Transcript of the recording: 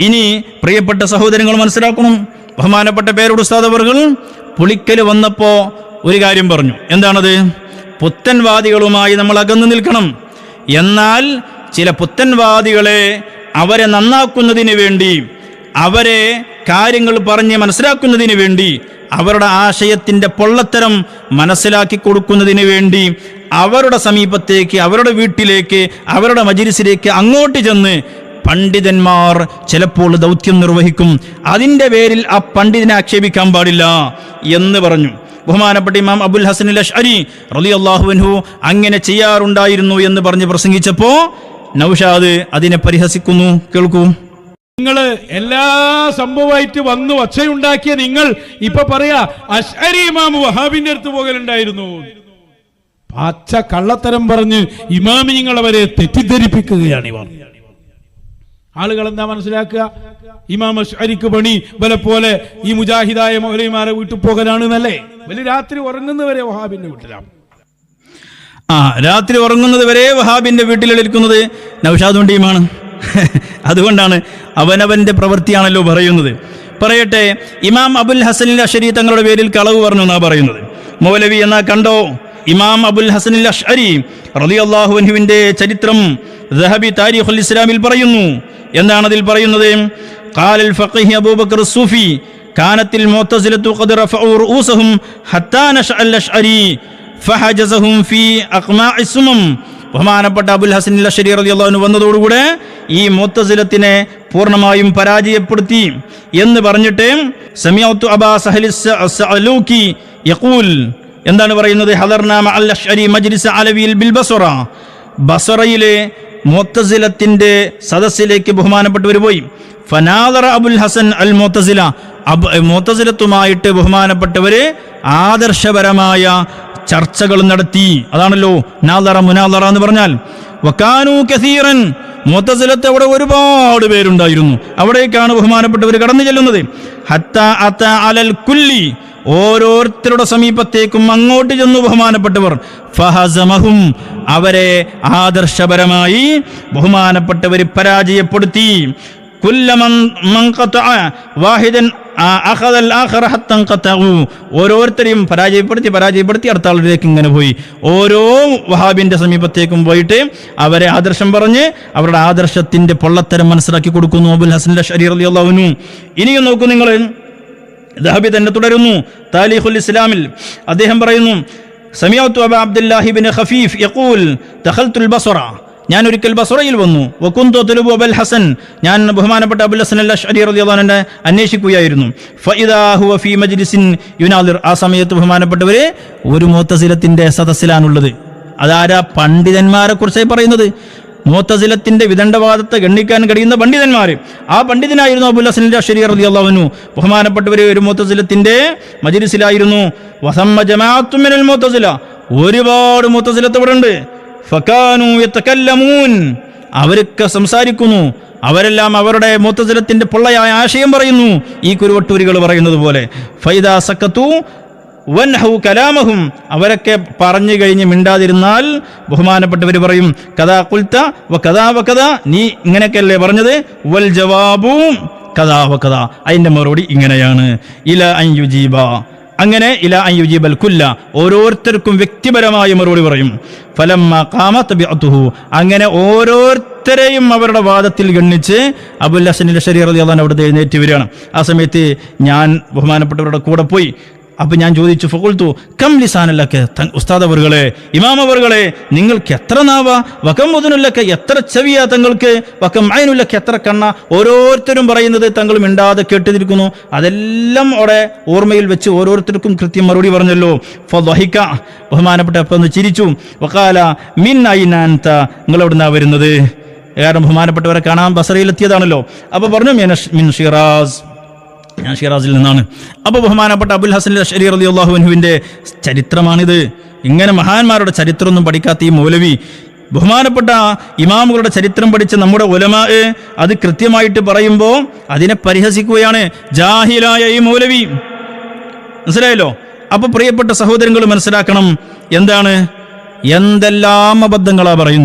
ഇനി പ്രിയപ്പെട്ട സഹോദരങ്ങൾ മനസ്സിലാക്കണം, ബഹുമാനപ്പെട്ട പേരോട് ഉസ്താദ് അവർകൾ പുളിക്കൽ വന്നപ്പോ ഒരു കാര്യം പറഞ്ഞു. എന്താണത്? പുത്തൻവാദികളുമായി നമ്മൾ അകന്നു നിൽക്കണം. എന്നാൽ ചില പുത്തൻവാദികളെ അവരെ നന്നാക്കുന്നതിന് വേണ്ടി, അവരെ കാര്യങ്ങൾ പറഞ്ഞ് മനസ്സിലാക്കുന്നതിന് വേണ്ടി, അവരുടെ ആശയത്തിൻ്റെ പൊള്ളത്തരം മനസ്സിലാക്കി കൊടുക്കുന്നതിന് വേണ്ടി അവരുടെ സമീപത്തേക്ക്, അവരുടെ വീട്ടിലേക്ക്, അവരുടെ മജ്‌ലിസിലേക്ക് അങ്ങോട്ട് ചെന്ന് പണ്ഡിതന്മാർ ചിലപ്പോൾ ദൗത്യം നിർവഹിക്കും. അതിൻ്റെ പേരിൽ ആ പണ്ഡിതനെ ആക്ഷേപിക്കാൻ പാടില്ല എന്ന് പറഞ്ഞു. ബഹുമാനപ്പെട്ട ഇമാം അബുൽ ഹസൻ അൽ അശ്അരി റളിയല്ലാഹു അൻഹു അങ്ങനെ ചെയ്യാറുണ്ടായിരുന്നു എന്ന് പറഞ്ഞ് പ്രസംഗിച്ചപ്പോൾ നൗഷാദ് അതിനെ പരിഹസിക്കുന്നു. കേൾക്കൂ. നിങ്ങൾ എല്ലാ സംഭവമായിട്ട് വന്ന് ഒച്ചയുണ്ടാക്കിയ നിങ്ങൾ ഇപ്പൊ പറയാ അശ്അരി ഇമാം വഹാബിന്റെ അടുത്ത് പോകലുണ്ടായിരുന്നു. പച്ച കള്ളത്തരം പറഞ്ഞ് ഇമാമിങ്ങൾ അവരെ തെറ്റിദ്ധരിപ്പിക്കുകയാണ് ഇവർ. ആളുകൾ എന്താ മനസ്സിലാക്കുക? ഇമാം അശ്അരിക്ക് പണി വലെ പോലെ ഈ മുജാഹിദായ മൗലവിമാരെ വീട്ടിൽ പോകലാണ് എന്നല്ലേ? വലിയ രാത്രി ഉറങ്ങുന്നവരെ വഹാബിന്റെ വീട്ടിലാണ്. രാത്രി ഉറങ്ങുന്നത് വരെ വഹാബിന്റെ വീട്ടിലെടുക്കുന്നത് നൗഷാദും ടീമാണ്. അതുകൊണ്ടാണ് അവനവന്റെ പ്രവൃത്തിയാണല്ലോ പറയുന്നത്. പറയട്ടെ, ഇമാം അബുൽ ഹസൻ അൽ അശ്അരി തങ്ങളുടെ പേരിൽ കളവ് പറഞ്ഞു എന്നാ പറയുന്നത്. മൗലവി എന്നാ കണ്ടോ? ഇമാം അബുൽ ഹസൻ അൽ അശ്അരി റളിയല്ലാഹു അൻഹുവിന്റെ ചരിത്രം ദഹബി താരിഖുൽ ഇസ്ലാമിൽ പറയുന്നു. എന്താണ് അതിൽ പറയുന്നത്? ഖാലൽ ഫഖീഹ് അബൂബക്കർ സൂഫി കാനത്തിൽ മുഅ്തസിലത്തു ഖദ് റഫഉ റൂസഹും ഹത്താ നശഅ അൽ അശ്അരി ഫഹജസഹും ഫീ അഖ്മാഇ സുമം. ബഹുമാനപ്പെട്ട അബുൽ ഹസൻ അൽ അശ്അരി റളിയല്ലാഹു അൻഹു വന്നതോടുകൂടെ ഈ മുഅ്തസിലത്തിനെ പൂർണ്ണമായും പരാജയപ്പെടുത്തി എന്ന് പറഞ്ഞിട്ട് സമിഅതു അബാ സഹൽ അസ്സഅലൂക്കി യഖൂൽ, എന്താണ് പറയുന്നത്? ഹദർനാ മഅൽ അശ്അരി മജ്ലിസ് അലവിൽ ബിൽ ബസ്റ. ബസ്റയിലെ മുഅ്തസിലത്തിന്റെ സദസ്സിലേക്ക് ബഹുമാനപ്പെട്ടവർ പോയി. ഫനാദറ അബുൽ ഹസൻ അൽ മുഅ്തസില. മുഅ്തസിലത്തുമായിട്ട് ബഹുമാനപ്പെട്ടവര് ആദർശപരമായ ചർച്ചകൾ നടത്തി. അതാണല്ലോ നാദറ മുനാദറ എന്ന് പറഞ്ഞാൽ. വകാനു കസീറൻ. മുഅ്തസിലത്ത് അവിടെ ഒരുപാട് പേരുണ്ടായിരുന്നു. അവിടേക്കാണ് ബഹുമാനപ്പെട്ടവർ കടന്നു ചെല്ലുന്നത്. ഹത്താ അതാ അലൽ കുല്ലി. ഓരോരുത്തരുടെ സമീപത്തേക്കും അങ്ങോട്ട് ചെന്നു ബഹുമാനപ്പെട്ടവർ. ഫഹസമഹും. അവരെ ആദർശപരമായി ബഹുമാനപ്പെട്ടവർ പരാജയപ്പെടുത്തി. ഓരോരുത്തരെയും പരാജയപ്പെടുത്തി അടുത്ത ആളിലേക്ക് ഇങ്ങനെ പോയി. ഓരോ വഹാബിന്റെ സമീപത്തേക്കും പോയിട്ട് അവരെ ആദർശം പറഞ്ഞ് അവരുടെ ആദർശത്തിന്റെ പൊള്ളത്തരം മനസ്സിലാക്കി കൊടുക്കുന്നു അബുൽ ഹസൻ അൽ അശ്അരി റളിയല്ലാഹു അൻഹു. ഇനിയും നോക്കൂ നിങ്ങൾ, ദഹബി തന്നെ തുടരുന്നു. താരിഖുൽ ഇസ്ലാമിൽ അദ്ദേഹം പറയുന്നു, സമിഅതു അബാ അബ്ദുല്ലാഹി ഇബ്നു ഖഫീഫ് യഖൂൽ ദഖൽതുൽ ബസ്റ. ഞാൻ ഒരിക്കൽ ബസ്റയിൽ വന്നു. വകുന്തു അത്ലബു അബുൽ ഹസൻ. ഞാൻ ബഹുമാനപ്പെട്ട അബുൽ ഹസൻ അൽ അശ്അരി റളിയല്ലാഹു അൻഹു അന്വേഷിക്കുകയായിരുന്നു. ഫഇദാ ഹുവ ഫീ മജ്ലിസിൻ യുനാദിർ. ആ സമയത്ത് ബഹുമാനപ്പെട്ടവരെ ഒരു മുഅ്തസിലത്തിന്റെ സദസ്സിലാണുള്ളത്. അതാരാ? പണ്ഡിതന്മാരെ കുറിച്ചായി പറയുന്നത്. മുഅ്തസിലത്തിന്റെ വിദണ്ഡവാദത്തെ ഗണ്ണിക്കാൻ കഴിയുന്ന പണ്ഡിതന്മാർ. ആ പണ്ഡിതനായിരുന്നു അബുൽ ഹസൻ അൽ അശ്അരി റളിയല്ലാഹു അൻഹു. ബഹുമാനപ്പെട്ടവർ ഒരു മുഅ്തസിലത്തിന്റെ മജ്ലിസിലായിരുന്നു. വസമ്മ ജമാഅത്തുൻ മിനൽ മുഅ്തസില. ഒരുപാട് മുഅ്തസിലത്ത് ഇവിടെ ഉണ്ട്. ഫകാനു യതകല്ലമൂൻ. അവരൊക്കെ സംസാരിക്കുന്നു. അവരെല്ലാം അവരുടെ മുഅ്തസിലത്തിന്റെ പൊള്ളയായ ആശയം പറയുന്നു, ഈ കുരുവട്ടൂരികൾ പറയുന്നത് പോലെ. ഫൈദാ സക്കതു വൻഹു കലാമഹും. അവരൊക്കെ പറഞ്ഞു കഴിഞ്ഞ് മിണ്ടാതിരുന്നാൽ ബഹുമാനപ്പെട്ടവർ പറയും, കഥാ കുൽത്ത വ കഥാ വ കഥാ. നീ ഇങ്ങനെയൊക്കെയല്ലേ പറഞ്ഞത്? വൽ ജവാബു കഥാ വ കഥാ. അതിന്റെ മറുപടി ഇങ്ങനെയാണ്. ഇല അൻ യുജീബ. അങ്ങനെ ഇല അൻ യുജീബൽ കുല്ല. ഓരോരുത്തർക്കും വ്യക്തിപരമായ മറുപടി പറയും. ഫലമ്മ ഖാമത് ബിഅതുഹു. അങ്ങനെ ഓരോരുത്തരെയും അവരുടെ വാദത്തിൽ ഗണ്ണിച്ച് അബുൽ ഹസൻ അൽ അശ്അരി റളിയല്ലാഹു അൻഹു അവിടെ എഴുന്നേറ്റ് വരികയാണ്. ആ സമയത്ത് ഞാൻ ബഹുമാനപ്പെട്ടവരുടെ കൂടെ പോയി. അപ്പൊ ഞാൻ ചോദിച്ചു, ഫഖുൽതു കം ലിസാനല്ലക. ഉസ്താദ് അവർകളെ, ഇമാം അവർകളെ, നിങ്ങൾക്ക് എത്ര നാവ? വകം ഉദുനുല്ലക. എത്ര ചെവിയാ തങ്ങൾക്ക്? വകം ഐനുല്ലക. എത്ര കണ്ണ? ഓരോരുത്തരും പറയുന്നത് തങ്ങൾ മിണ്ടാതെ കേട്ടിരിക്കുന്നു. അതെല്ലാം അവിടെ ഓർമ്മയിൽ വെച്ച് ഓരോരുത്തർക്കും കൃത്യം മറുപടി പറഞ്ഞല്ലോ. ഫളഹിക. ബഹുമാനപ്പെട്ട അപ്പം ഒന്ന് ചിരിച്ചു. വഖാല മിൻ ഐന അൻത. നിങ്ങൾ എവിടുന്നാ വരുന്നത്? കാരണം ബഹുമാനപ്പെട്ടവരെ കാണാൻ ബസറയിലെത്തിയതാണല്ലോ. അപ്പൊ പറഞ്ഞു മിൻ ഷിറാസ്. ഞാൻ ഷിറാസിൽ നിന്നാണ്. അപ്പോൾ ബഹുമാനപ്പെട്ട അബുൽ ഹസൻ അൽ അശ്അരി റളിയല്ലാഹു അൻഹുവിന്റെ ചരിത്രമാണിത്. ഇങ്ങനെ മഹാന്മാരുടെ ചരിത്രമൊന്നും പഠിക്കാത്ത ഈ മൗലവി, ബഹുമാനപ്പെട്ട ഇമാമുകളുടെ ചരിത്രം പഠിച്ച നമ്മുടെ ഉലമാ അത് കൃത്യമായിട്ട് പറയുമ്പോൾ അതിനെ പരിഹസിക്കുകയാണ്. ജാഹിലായ ഈ മൗലവി. മനസ്സിലായല്ലോ? അപ്പൊ പ്രിയപ്പെട്ട സഹോദരങ്ങൾ മനസ്സിലാക്കണം, എന്താണ് എന്തെല്ലാം അബദ്ധങ്ങളാ പറയുന്നത്.